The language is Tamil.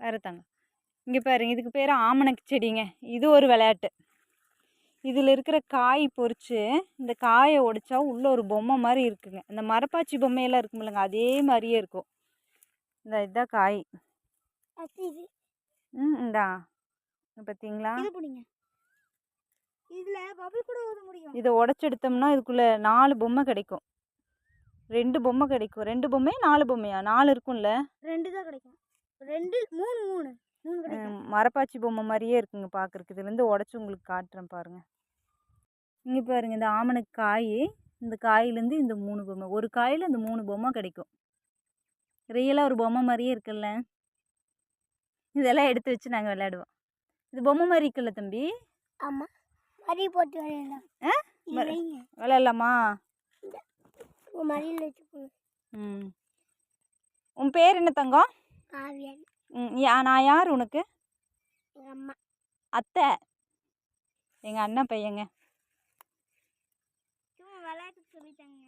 வேறு தாங்க. இங்கே பாருங்க, இதுக்கு பேர் ஆமணக்கு செடிங்க. இது ஒரு விளையாட்டு. இதில் இருக்கிற காய் பொறிச்சு இந்த காயை உடைச்சா உள்ளே ஒரு பொம்மை மாதிரி இருக்குங்க. இந்த மரப்பாச்சி பொம்மையெல்லாம் இருக்குமில்லங்க, அதே மாதிரியே இருக்கும். இதுதான் காய். இந்தா பார்த்தீங்களா, இதை உடச்செடுத்தோம்னா இதுக்குள்ளே 4 பொம்மை கிடைக்கும். 2 பொம்மை கிடைக்கும். 2 பொம்மையா 4 பொம்மையா? 4 இருக்கும்ல. 2 தான் கிடைக்கும். 2 3 மரப்பாச்சி பொம்மை மாதிரியே இருக்குங்க பார்க்குறக்கு. இதுலேருந்து உடச்சி உங்களுக்கு காட்டுறேன் பாருங்கள். இங்கே பாருங்கள், இந்த ஆமணக்கு காய், இந்த காயிலேருந்து இந்த 3 பொம்மை, ஒரு காயில் இந்த 3 பொம்மை கிடைக்கும். ரியலாக ஒரு பொம்மை மாதிரியே இருக்குல்ல. இதெல்லாம் எடுத்து வச்சு நாங்கள் விளையாடுவோம். இது பொம்மை மாதிரி இருக்குல்ல தம்பி? ஆமாம், மரி போட்டு விளையாடலாமா? மரியில் வச்சு. உன் பேர் என்ன தங்கம்? காவியன். நான் யார் உனக்கு? எங்கள் அம்மா. அத்தை எங்கள் அண்ணன் பையங்க. சும்மா விளையாட்டு சொல்லிட்டாங்க.